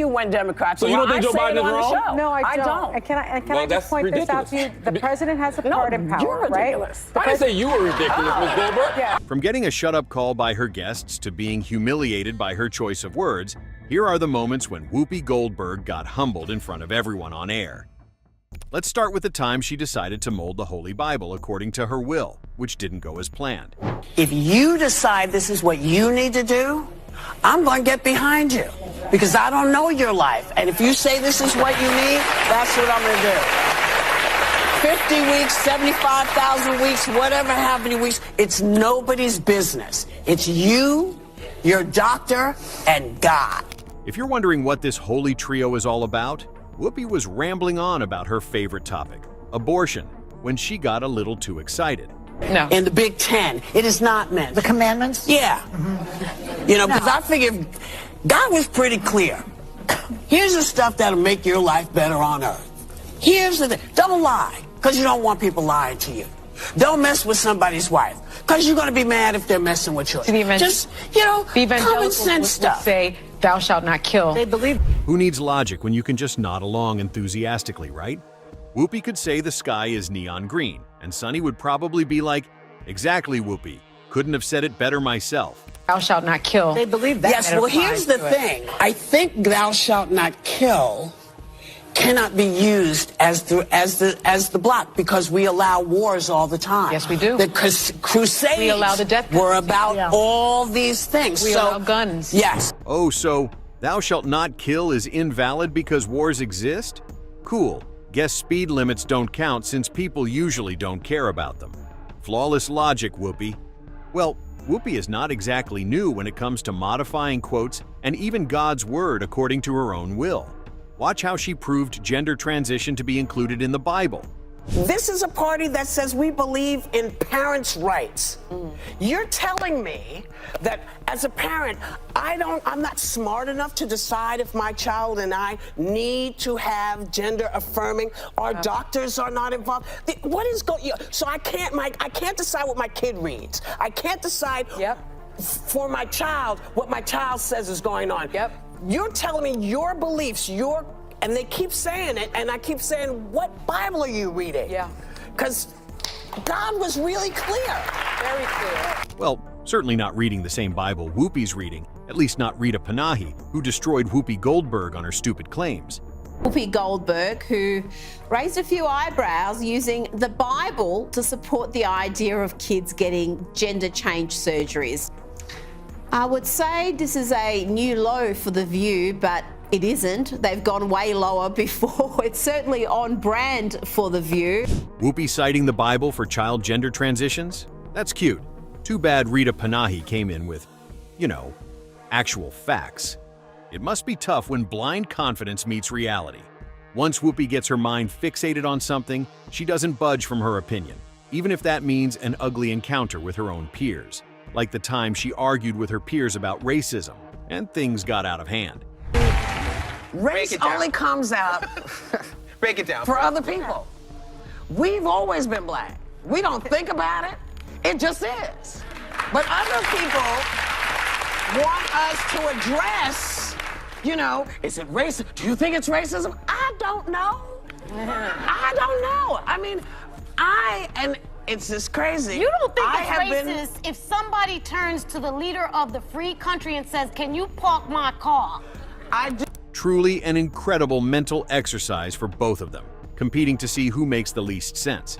you when Democrats So you don't think I Joe say Biden it is on the wrong? show. No, I don't. don't. And can Well, I just point this out to you? The president has a part in power, You're ridiculous. right? I didn't say you were ridiculous, Ms. Goldberg. Yeah. From getting a shut-up call by her guests to being humiliated by her choice of words, here are the moments when Whoopi Goldberg got humbled in front of everyone on air. Let's start with the time she decided to mold the Holy Bible according to her will, which didn't go as planned. If you decide this is what you need to do, I'm going to get behind you because I don't know your life. And if you say this is what you need, that's what I'm going to do. 50 weeks, 75,000 weeks, whatever, how many weeks, it's nobody's business. It's you, your doctor, and God. If you're wondering what this holy trio is all about, Whoopi was rambling on about her favorite topic, abortion, when she got a little too excited. No. In the Big Ten, it is not meant. The commandments? Yeah. Mm-hmm. You know, because I figured God was pretty clear. Here's the stuff that'll make your life better on earth. Here's the thing. Don't lie, because you don't want people lying to you. Don't mess with somebody's wife, because you're going to be mad if they're messing with yours. Just, you know, common sense stuff. Say, thou shalt not kill. They believe. Who needs logic when you can just nod along enthusiastically, right? Whoopi could say the sky is neon green, and Sonny would probably be like, exactly, Whoopi. Couldn't have said it better myself. Thou shalt not kill. They believe that. Yes, well, here's the thing. I think thou shalt not kill cannot be used as the block because we allow wars all the time. Yes, we do. The Crusades we allow the death penalty. were about all these things. We allow guns. Yes. Oh, so thou shalt not kill is invalid because wars exist? Cool. Guess speed limits don't count since people usually don't care about them. Flawless logic, Whoopi. Well, Whoopi is not exactly new when it comes to modifying quotes and even God's word according to her own will. Watch how she proved gender transition to be included in the Bible. This is a party that says we believe in parents' rights. You're telling me that as a parent, I'm not smart enough to decide if my child and I need to have gender affirming. Our doctors are not involved. What is going? So I can't decide what my kid reads. I can't decide for my child what my child says is going on. You're telling me your beliefs, and they keep saying it, and I keep saying, what Bible are you reading? Yeah. Because God was really clear. Very clear. Well, certainly not reading the same Bible Whoopi's reading, at least not Rita Panahi, who destroyed Whoopi Goldberg on her stupid claims. Whoopi Goldberg, who raised a few eyebrows using the Bible to support the idea of kids getting gender change surgeries. I would say this is a new low for The View, but it isn't. They've gone way lower before. It's certainly on brand for The View. Whoopi citing the Bible for child gender transitions? That's cute. Too bad Rita Panahi came in with, you know, actual facts. It must be tough when blind confidence meets reality. Once Whoopi gets her mind fixated on something, she doesn't budge from her opinion, even if that means an ugly encounter with her own peers. Like the time she argued with her peers about racism, and things got out of hand. Race only comes out Break it down. for other people. We've always been black. We don't think about it. It just is. But other people want us to address, you know, is it racism? Do you think it's racism? I don't know. I don't know. I mean, and it's just crazy. You don't think it's racist if somebody turns to the leader of the free country and says, can you park my car? I do. Truly an incredible mental exercise for both of them, competing to see who makes the least sense.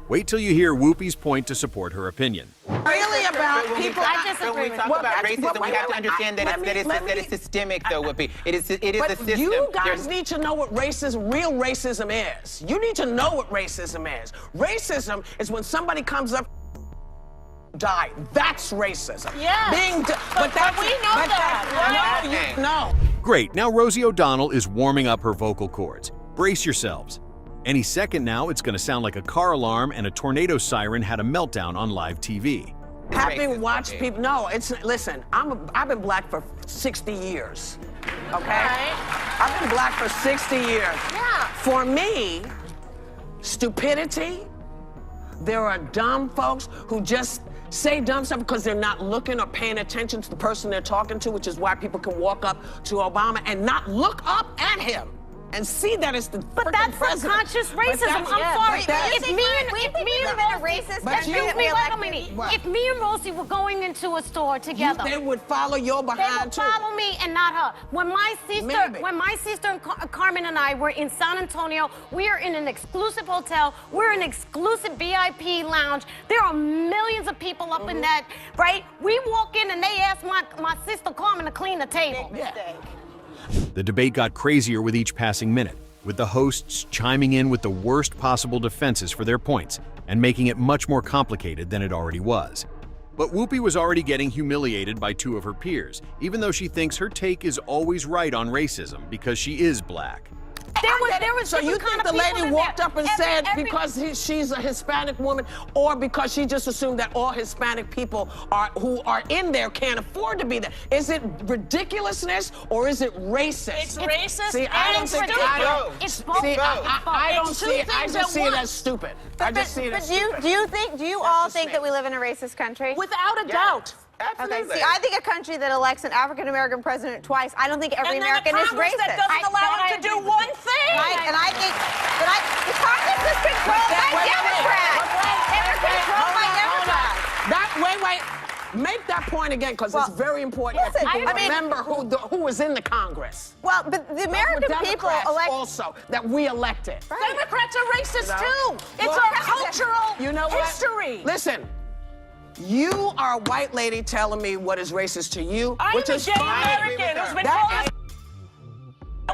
Wait till you hear Whoopi's point to support her opinion. Really about people. I disagree. When we talk about racism, we have to understand that it's systemic, though, Whoopi. It is a system. You guys need to know what real racism is. You need to know what racism is. Racism is when somebody comes up die. That's racism. Yeah. But we know that. No. Great, now Rosie O'Donnell is warming up her vocal cords. Brace yourselves. Any second now, it's going to sound like a car alarm and a tornado siren had a meltdown on live TV. Having watched people, no, listen, I've been black for 60 years, okay? Right. I've been black for 60 years. Yeah. For me, stupidity, there are dumb folks who just say dumb stuff because they're not looking or paying attention to the person they're talking to, which is why people can walk up to Obama and not look up at him and see that it's the But that's subconscious racism. I'm sorry. If me and Rosie were going into a store together, they would follow your they behind would too. follow me and not her. When my sister and Carmen and I were in San Antonio, we are in an exclusive hotel. We're in an exclusive VIP lounge. There are millions of people up in that, right? We walk in and they ask my sister Carmen to clean the table. The debate got crazier with each passing minute, with the hosts chiming in with the worst possible defenses for their points and making it much more complicated than it already was. But Whoopi was already getting humiliated by two of her peers, even though she thinks her take is always right on racism because she is black. There was So you think the lady walked up and said because she's a Hispanic woman, or because she just assumed that all Hispanic people who are in there can't afford to be there? Is it ridiculousness or is it racist? It's racist. See, I don't think It's both. See, I don't It's see two it. I things just at see it once. as stupid. I just see it as stupid. Do you all think that we live in a racist country? Without a doubt. Okay, see, I think a country that elects an African-American president twice, I don't think every American is racist. That doesn't allow them to do one thing. Right, and I think that the Congress is controlled by Democrats. They were controlled by Democrats. Wait. Make that point again, because it's very important that people remember who was in the Congress. Well, but the American people elect also that we elected. Right. Democrats are racist too. It's our cultural history. Listen. You are a white lady telling me what is racist to you, which is fine. American who's been told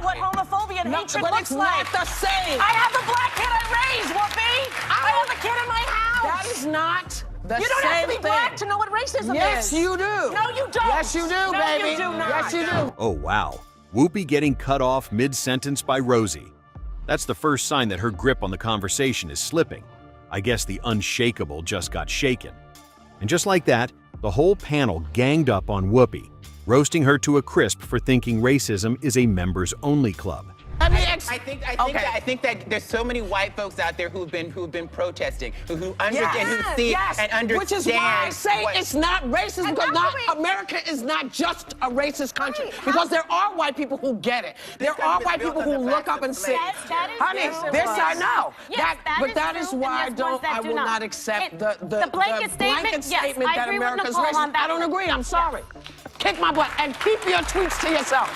what homophobia and hatred looks like. It's not the same. I have a black kid I raised, Whoopi. I have a kid in my house. That is not the same thing. You don't have to be black to know what racism is. Yes, you do. No, you don't. Yes, you do, no, baby. You do not. Yes, you do. Oh, wow. Whoopi getting cut off mid-sentence by Rosie. That's the first sign that her grip on the conversation is slipping. I guess the unshakable just got shaken. And just like that, the whole panel ganged up on Whoopi, roasting her to a crisp for thinking racism is a members-only club. I think that there's so many white folks out there who've been protesting, who understand, who see and understand. Which is why I say it's not racist, because America is not just a racist country. Right. Because there are white people who get it. There are white people who look up and say, honey, this I know. But that is why I will not accept the blanket statement that America's racist. I don't agree. I'm sorry. Kick my butt and keep your tweets to yourself.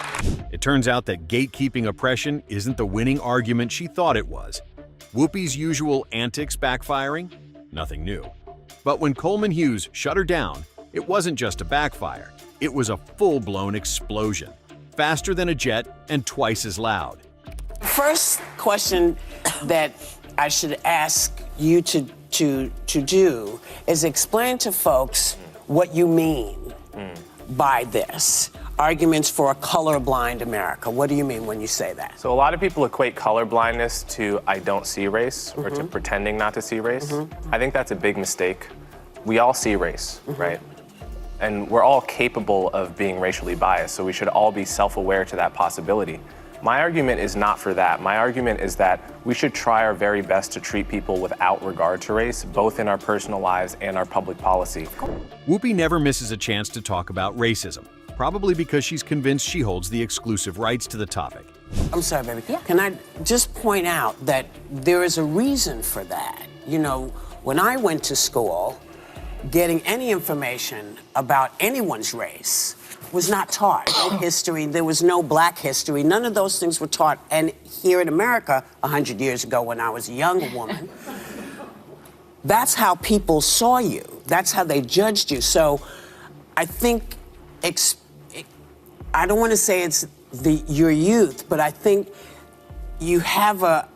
It turns out that gatekeeping oppression isn't the winning argument she thought it was. Whoopi's usual antics backfiring? Nothing new. But when Coleman Hughes shut her down, it wasn't just a backfire. It was a full-blown explosion. Faster than a jet and twice as loud. First question that I should ask you to do is explain to folks what you mean by this. Arguments for a colorblind America. What do you mean when you say that? So a lot of people equate colorblindness to I don't see race or to pretending not to see race. I think that's a big mistake. We all see race, right? And we're all capable of being racially biased, so we should all be self-aware to that possibility. My argument is not for that. My argument is that we should try our very best to treat people without regard to race, both in our personal lives and our public policy. Whoopi never misses a chance to talk about racism, probably because she's convinced she holds the exclusive rights to the topic. I'm sorry, baby. Yeah. Can I just point out that there is a reason for that? You know, when I went to school, getting any information about anyone's race was not taught in history. There was no black history. None of those things were taught. And here in America, 100 years ago when I was a young woman, that's how people saw you. That's how they judged you. So I think, I don't want to say it's your youth, but I think you have a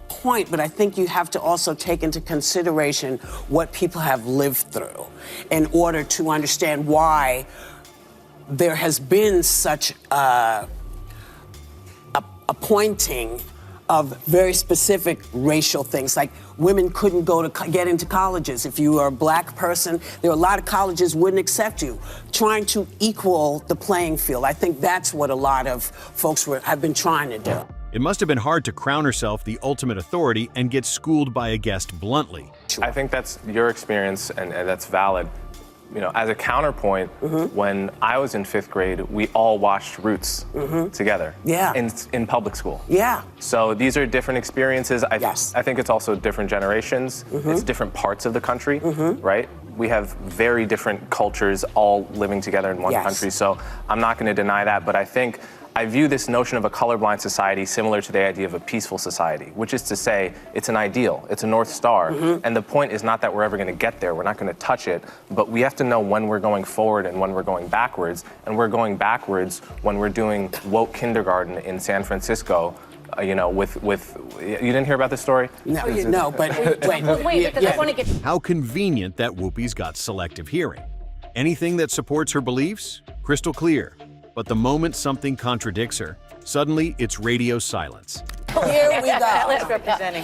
point, but I think you have to also take into consideration what people have lived through in order to understand why there has been such a pointing of very specific racial things, like women couldn't get into colleges. If you were a black person, there were a lot of colleges wouldn't accept you, trying to equal the playing field. I think that's what a lot of folks have been trying to do. It must have been hard to crown herself the ultimate authority and get schooled by a guest bluntly. I think that's your experience, and that's valid. You know, as a counterpoint, when I was in 5th grade, we all watched Roots together in public school. Yeah. So these are different experiences. I think it's also different generations. Mm-hmm. It's different parts of the country, right? We have very different cultures all living together in one country. So I'm not going to deny that, but I view this notion of a colorblind society similar to the idea of a peaceful society, which is to say it's an ideal, it's a North Star, and the point is not that we're ever going to get there, we're not going to touch it, but we have to know when we're going forward and when we're going backwards, and we're going backwards when we're doing woke kindergarten in San Francisco, you know, with you didn't hear about this story? No, but wait, because I want to get... How convenient that Whoopi's got selective hearing. Anything that supports her beliefs, crystal clear. But the moment something contradicts her, suddenly it's radio silence. Here we go.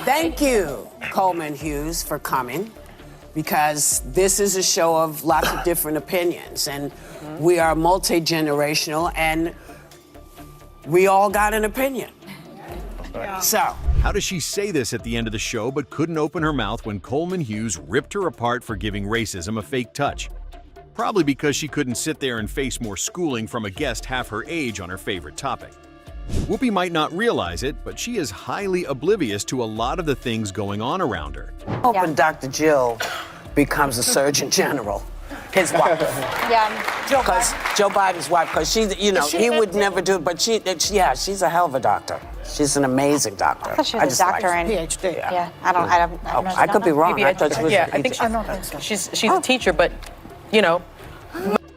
Thank you, Coleman Hughes, for coming, because this is a show of lots of different opinions, and we are multi-generational, and we all got an opinion. So, how does she say this at the end of the show but couldn't open her mouth when Coleman Hughes ripped her apart for giving racism a fake touch? Probably because she couldn't sit there and face more schooling from a guest half her age on her favorite topic. Whoopi might not realize it, but she is highly oblivious to a lot of the things going on around her. hoping Dr. Jill becomes a Surgeon General. His wife. Joe Biden's wife, because he would never do it, but she's a hell of a doctor. She's an amazing doctor. I thought she was a doctor and PhD. Yeah, I could be wrong. I thought she was I think she's a teacher, but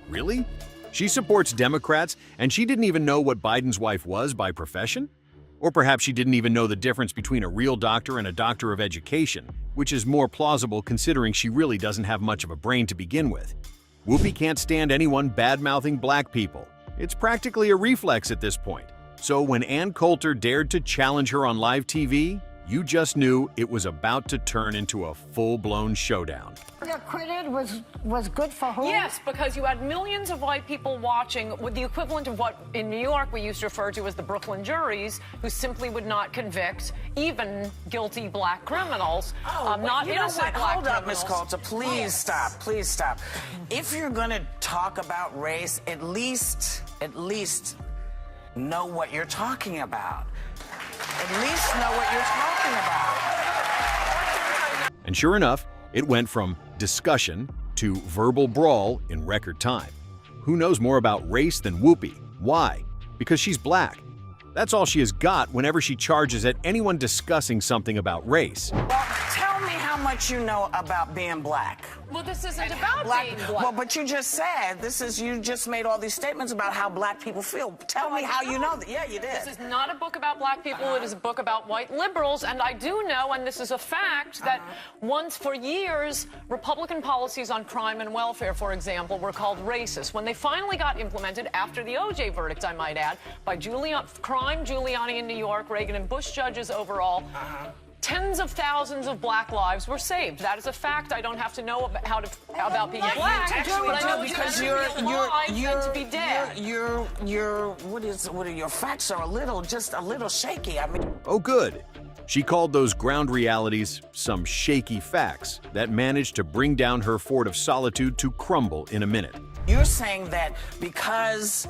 Really? She supports Democrats, and she didn't even know what Biden's wife was by profession? Or perhaps she didn't even know the difference between a real doctor and a doctor of education, which is more plausible considering she really doesn't have much of a brain to begin with. Whoopi can't stand anyone bad-mouthing black people. It's practically a reflex at this point. So when Ann Coulter dared to challenge her on live TV, you just knew it was about to turn into a full-blown showdown. Acquitted was good for who? Yes, because you had millions of white people watching with the equivalent of what in New York we used to refer to as the Brooklyn juries, who simply would not convict even guilty black criminals, not innocent black Hold up, criminals. Ms. Coulter. Please stop. Please stop. If you're going to talk about race, at least know what you're talking about. At least know what you're talking about. And sure enough, it went from discussion to verbal brawl in record time. Who knows more about race than Whoopi? Why? Because she's black. That's all she has got whenever she charges at anyone discussing something about race. Well, tell me how much you know about being black. Well, this isn't about being black. Well, but you just said, you just made all these statements about how black people feel. Tell me how you know that. Yeah, you did. This is not a book about black people. It is a book about white liberals. And I do know, and this is a fact, that once for years, Republican policies on crime and welfare, for example, were called racist. When they finally got implemented after the O.J. verdict, I might add, by Giuliani in New York, Reagan and Bush judges overall, tens of thousands of black lives were saved. That is a fact. I don't have to know about being black, but I know because you're to be dead. Your facts are just a little shaky. I mean. Oh, good. She called those ground realities some shaky facts that managed to bring down her fort of solitude to crumble in a minute. You're saying that because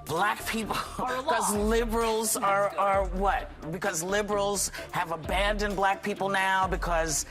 black people, because liberals are what? Because liberals have abandoned black people now? Because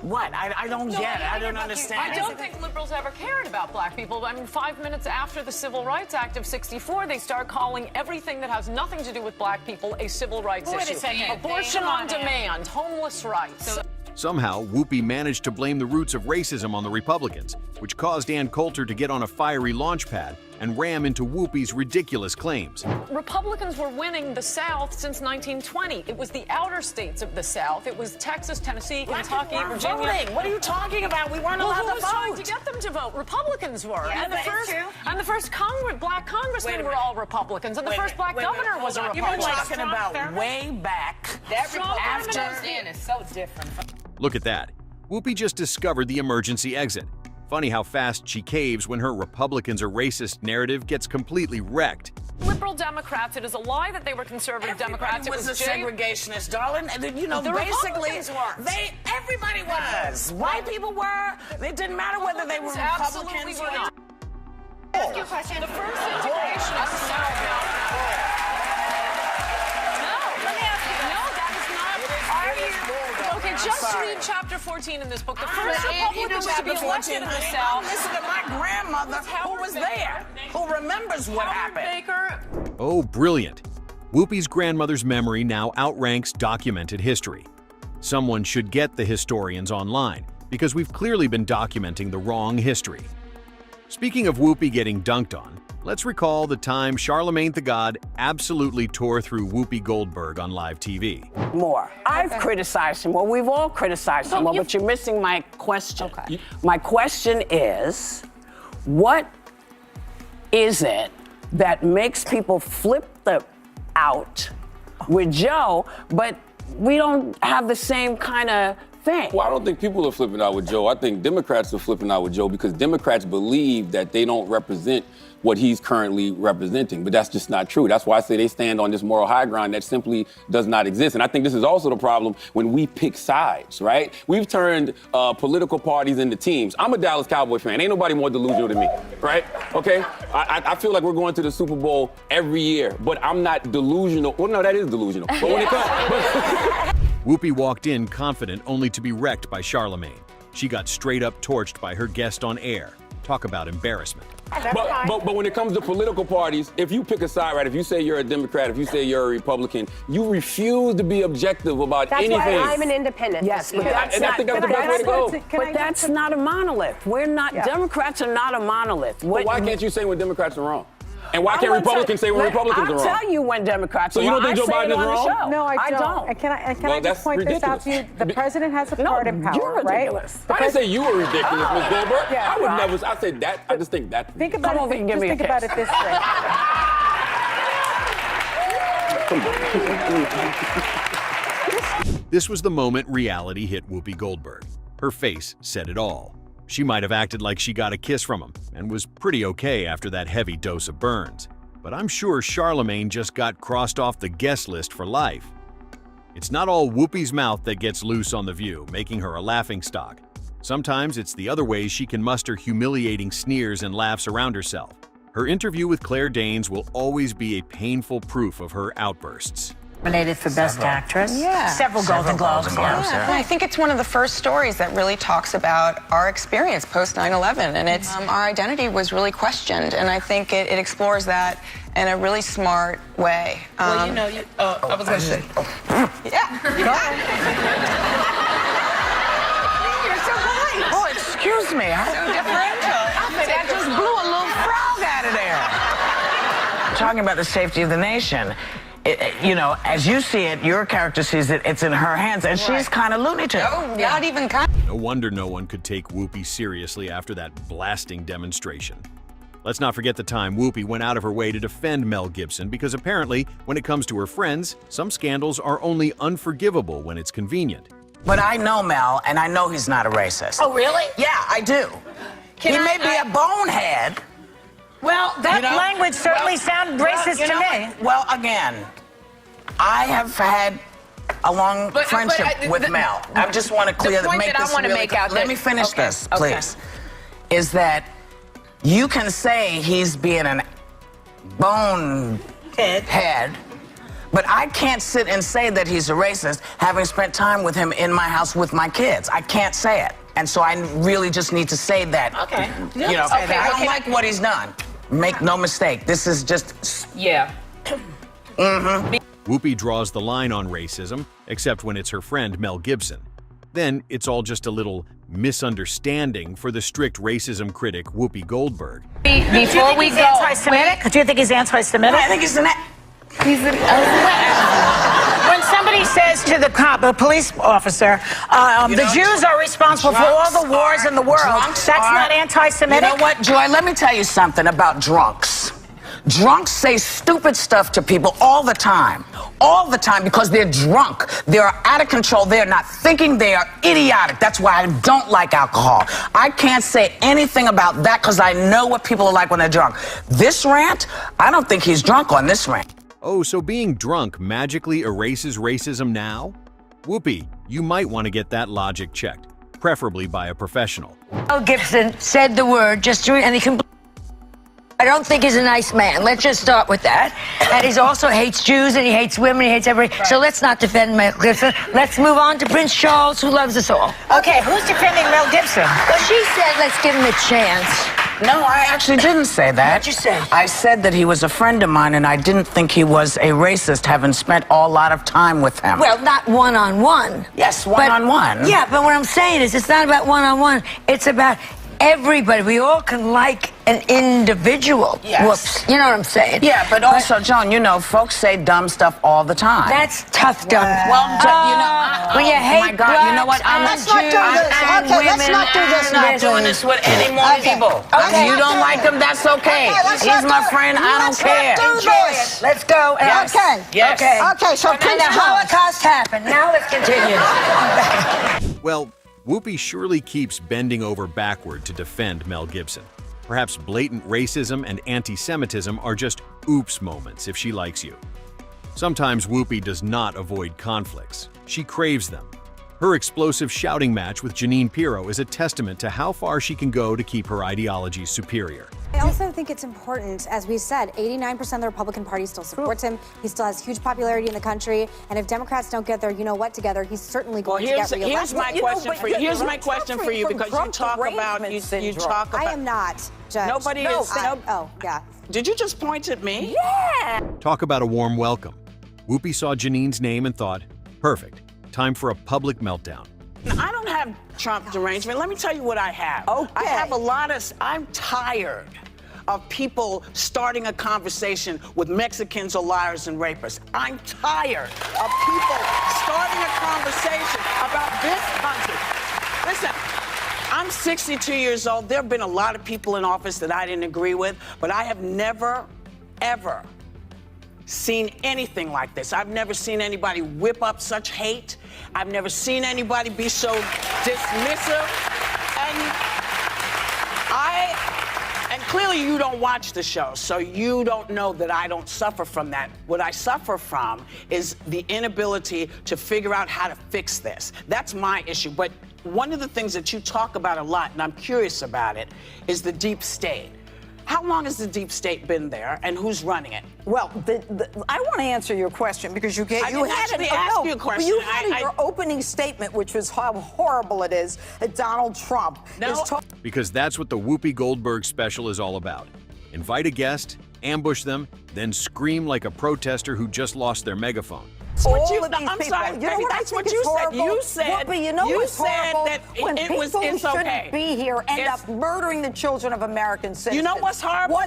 what? I don't get it. I don't understand. I don't think liberals ever cared about black people. I mean, 5 minutes after the Civil Rights Act of '64, they start calling everything that has nothing to do with black people a civil rights issue. Abortion on demand, homeless rights. Somehow, Whoopi managed to blame the roots of racism on the Republicans, which caused Ann Coulter to get on a fiery launch pad and ram into Whoopi's ridiculous claims. Republicans were winning the South since 1920. It was the outer states of the South. It was Texas, Tennessee, Kentucky, Virginia. Voting. What are you talking about? We weren't allowed to vote. Who was trying to get them to vote? Republicans were. Yeah, and the first black congressmen were all Republicans, and the first black governor was a Republican. You're talking about way back after. is so different. Look at that. Whoopi just discovered the emergency exit. Funny how fast she caves when her Republicans are racist narrative gets completely wrecked. Liberal Democrats, it is a lie that they were conservative Democrats. Everybody was a segregationist, darling. You know, The basically, Republicans weren't. everybody was. White people were. It didn't matter whether they were Absolutely Republicans were or not. Ask you a question. The first integration of South. No, let me ask you. No, that is not. Are you? Okay, just read chapter 14 in this book. The first Republicans to be elected in the South. Listen to my grandmother, who was there, who remembers what happened. Baker. Oh, brilliant. Whoopi's grandmother's memory now outranks documented history. Someone should get the historians online, because we've clearly been documenting the wrong history. Speaking of Whoopi getting dunked on, let's recall the time Charlemagne the God absolutely tore through Whoopi Goldberg on live TV. More. I've criticized him. Well, we've all criticized him, but you're missing my question. Okay. My question is, what is it that makes people flip out with Joe, but we don't have the same kind of thing? Well, I don't think people are flipping out with Joe. I think Democrats are flipping out with Joe because Democrats believe that they don't represent what he's currently representing. But that's just not true. That's why I say they stand on this moral high ground that simply does not exist. And I think this is also the problem when we pick sides, right? We've turned political parties into teams. I'm a Dallas Cowboy fan. Ain't nobody more delusional than me, right? Okay? I feel like we're going to the Super Bowl every year, but I'm not delusional. Well, no, that is delusional. But when it comes... Whoopi walked in confident only to be wrecked by Charlemagne. She got straight up torched by her guest on air. Talk about embarrassment. But when it comes to political parties, if you pick a side, right, if you say you're a Democrat, if you say you're a Republican, you refuse to be objective about anything. That's why I'm an independent. Yes, but I think that's the best way to go. But that's not a monolith. We're not, Democrats are not a monolith. But why can't you say when Democrats are wrong? And why can't Republicans say when Republicans are wrong? I'll tell you when Democrats are wrong. So you don't think Joe Biden is wrong? No, I don't. And can I just point this out to you? The president has a part in power, you're ridiculous. Right? I didn't say you were ridiculous, Ms. Goldberg. Yeah, I would never. I said that. I just think that. Think about it. Just think about it this way. This was the moment reality hit Whoopi Goldberg. Her face said it all. She might have acted like she got a kiss from him and was pretty okay after that heavy dose of burns. But I'm sure Charlemagne just got crossed off the guest list for life. It's not all Whoopi's mouth that gets loose on The View, making her a laughingstock. Sometimes it's the other ways she can muster humiliating sneers and laughs around herself. Her interview with Claire Danes will always be a painful proof of her outbursts. Nominated for Best Actress. Yeah. Several Golden Globes. I think it's one of the first stories that really talks about our experience post 9/11, and it's our identity was really questioned, and I think it explores that in a really smart way. Well, you know, I was going to say. Yeah. You're so polite. Oh, excuse me. So differential. That just blew a little frog out of there. Talking about the safety of the nation. You know, as you see it, your character sees it, it's in her hands, and she's kind of Looney Tunes. Oh, not even kind. No wonder no one could take Whoopi seriously after that blasting demonstration. Let's not forget the time Whoopi went out of her way to defend Mel Gibson because apparently, when it comes to her friends, some scandals are only unforgivable when it's convenient. But I know Mel, and I know he's not a racist. Oh, really? Yeah, I do. He may be a bonehead. Well, that language certainly sounded racist to me. Well, again, I have had a long friendship with Mel. I just want to clear the point make that this I want to really make out. Let me finish this, please. Is that you can say he's being an bonehead, but I can't sit and say that he's a racist having spent time with him in my house with my kids. I can't say it. And so I really just need to say that. Okay. You know, I don't like what he's done. Make no mistake, this is just... Yeah. Whoopi draws the line on racism, except when it's her friend Mel Gibson. Then it's all just a little misunderstanding for the strict racism critic Whoopi Goldberg. Before we go... Anti-Semitic? Do you think he's anti-Semitic? I think he's When somebody says to the police officer, the Jews are responsible for all the wars in the world, that's not anti-Semitic? You know what, Joy, let me tell you something about drunks. Drunks say stupid stuff to people all the time. All the time, because they're drunk. They're out of control. They're not thinking. They are idiotic. That's why I don't like alcohol. I can't say anything about that because I know what people are like when they're drunk. This rant, I don't think he's drunk on this rant. Oh, so being drunk magically erases racism now? Whoopi, you might want to get that logic checked, preferably by a professional. Mel Gibson said the word and he can. I don't think he's a nice man. Let's just start with that. And he also hates Jews and he hates women, he hates everybody. Right. So let's not defend Mel Gibson. Let's move on to Prince Charles, who loves us all. Okay, who's defending Mel Gibson? Well, she said let's give him a chance. No, I actually didn't say that. What'd you say? I said that he was a friend of mine and I didn't think he was a racist, having spent a lot of time with him. Well, not one-on-one. Yes, one-on-one. Yeah, but what I'm saying is it's not about one-on-one. It's about everybody. We all can like an individual. Yes. Whoops. You know what I'm saying? Yeah, but also, Joan, you know, folks say dumb stuff all the time. That's tough dumb. Well, you know, when you hate my God, you know what? I'm let's not do this. Okay, let's not do this now. I'm not doing this with any more people. Okay. If you don't like him, that's okay. He's my friend. I don't care. Enjoy it. Let's go. Yes. Okay. Yes. Okay, so And the Holocaust happened. Now let's continue. Well, Whoopi surely keeps bending over backward to defend Mel Gibson. Perhaps blatant racism and anti-Semitism are just oops moments if she likes you. Sometimes Whoopi does not avoid conflicts. She craves them. Her explosive shouting match with Jeanine Pirro is a testament to how far she can go to keep her ideology superior. I also think it's important, as we said, 89% of the Republican Party still supports him. He still has huge popularity in the country. And if Democrats don't get their you-know-what together, he's certainly going to get reelected. Here's my question for you. Here's my question for you, because you talk about, you talk about... I am not, Judge. Nobody is... Oh, yeah. Did you just point at me? Yeah! Talk about a warm welcome. Whoopi saw Janine's name and thought, perfect, time for a public meltdown. I don't have Trump derangement. Let me tell you what I have. Okay. I have a lot of... I'm tired of people starting a conversation with Mexicans or liars and rapists. I'm tired of people starting a conversation about this country. Listen, I'm 62 years old. There have been a lot of people in office that I didn't agree with, but I have never, ever seen anything like this. I've never seen anybody whip up such hate. I've never seen anybody be so dismissive. And clearly you don't watch the show, so you don't know that I don't suffer from that. What I suffer from is the inability to figure out how to fix this. That's my issue. But one of the things that you talk about a lot, and I'm curious about it, is the deep state. How long has the deep state been there, and who's running it? Well, I want to answer your question because you had you a question. You had in your opening statement, which was how horrible it is that Donald Trump is Because that's what the Whoopi Goldberg special is all about. Invite a guest, ambush them, then scream like a protester who just lost their megaphone. I'm sorry, baby, that's what you said. You said, Whoopi, you know what's horrible? that when people who shouldn't be here end up murdering the children of American citizens. You know what's horrible?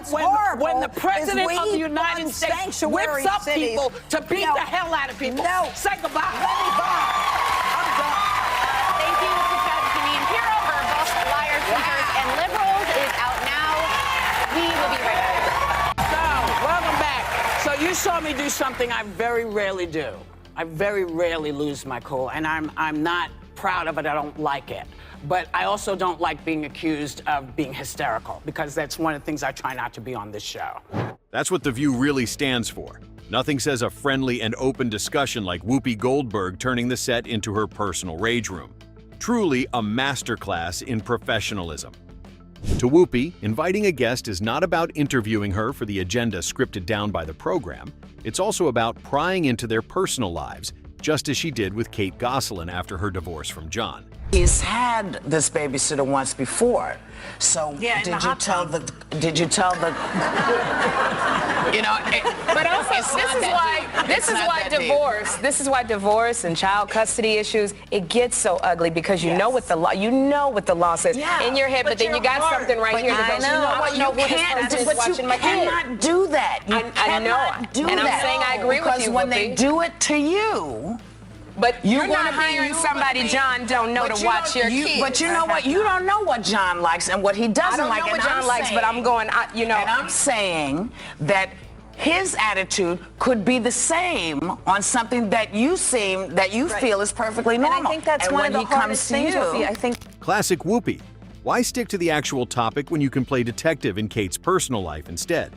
When the president of the United States whips up people to beat the hell out of people. No. Say goodbye. Let me buy. I'm done. Thank you to Judge Jeanine Pirro. Her book, Liars, Cheaters, and Liberals is out now. We will be right back. So, welcome back. So you saw me do something I very rarely do. I very rarely lose my cool, and I'm not proud of it. I don't like it. But I also don't like being accused of being hysterical, because that's one of the things I try not to be on this show. That's what The View really stands for. Nothing says a friendly and open discussion like Whoopi Goldberg turning the set into her personal rage room. Truly a masterclass in professionalism. To Whoopi, inviting a guest is not about interviewing her for the agenda scripted down by the program. It's also about prying into their personal lives, just as she did with Kate Gosselin after her divorce from John. He's had this babysitter once before. So did you tell the you know, But also, this is why divorce and child custody issues, it gets so ugly, because you know what the law says in your head, but then you got something right here that goes, you cannot do that. You cannot do that. And I'm saying I agree with you, because when they do it to you, But you're not hiring somebody John don't know to watch your kids. But you know what? You don't know what John likes and what he doesn't like. I don't know what John likes, but I'm going, And I'm saying that his attitude could be the same on something that you feel is perfectly normal. And I think that's one of the hardest things, Whoopi. I think. Classic Whoopi. Why stick to the actual topic when you can play detective in Kate's personal life instead?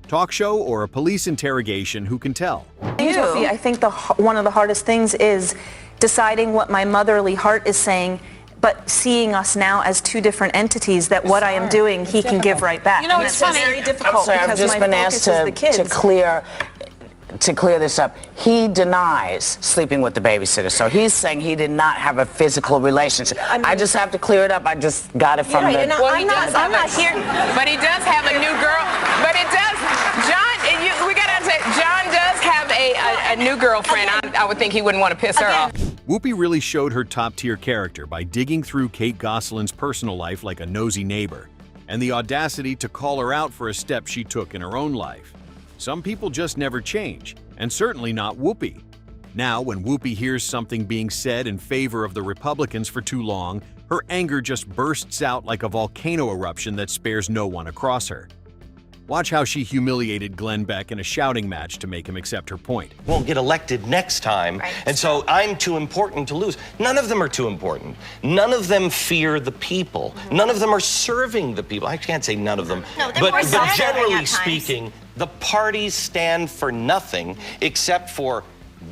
Talk show or a police interrogation, who can tell? Whoopi, I think one of the hardest things is deciding what my motherly heart is saying, but seeing us now as two different entities, that what I am doing, he can give right back. You know, and it's funny. very difficult I've because just my been focus asked is the kids. to clear this up. He denies sleeping with the babysitter, so he's saying he did not have a physical relationship. I just have to clear it up. I just got it from the. I'm not here, but he does have a new girl. But it does, John. We gotta say, John does have a new girlfriend. I would think he wouldn't want to piss her off. Whoopi really showed her top-tier character by digging through Kate Gosselin's personal life like a nosy neighbor, and the audacity to call her out for a step she took in her own life. Some people just never change, and certainly not Whoopi. Now, when Whoopi hears something being said in favor of the Republicans for too long, her anger just bursts out like a volcano eruption that spares no one across her. Watch how she humiliated Glenn Beck in a shouting match to make him accept her point. Won't get elected next time, and so I'm too important to lose. None of them are too important. None of them fear the people. None of them are serving the people. I can't say none of them, but generally speaking, the parties stand for nothing except for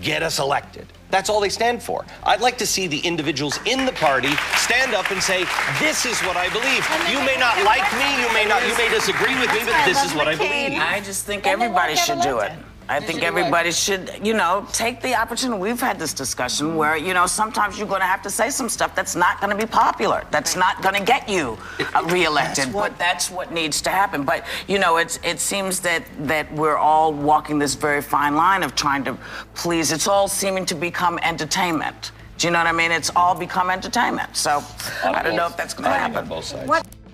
get us elected. That's all they stand for. I'd like to see the individuals in the party stand up and say, this is what I believe. You may not like me, you may disagree with me, but this is what I believe. I just think everybody should do it. I think everybody should, take the opportunity. We've had this discussion where, sometimes you're going to have to say some stuff that's not going to be popular, that's not going to get you reelected, but that's what needs to happen. But, it seems that we're all walking this very fine line of trying to please. It's all seeming to become entertainment. Do you know what I mean? It's all become entertainment. So I don't know if that's going to happen.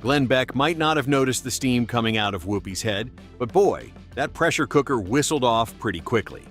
Glenn Beck might not have noticed the steam coming out of Whoopi's head, but boy, that pressure cooker whistled off pretty quickly.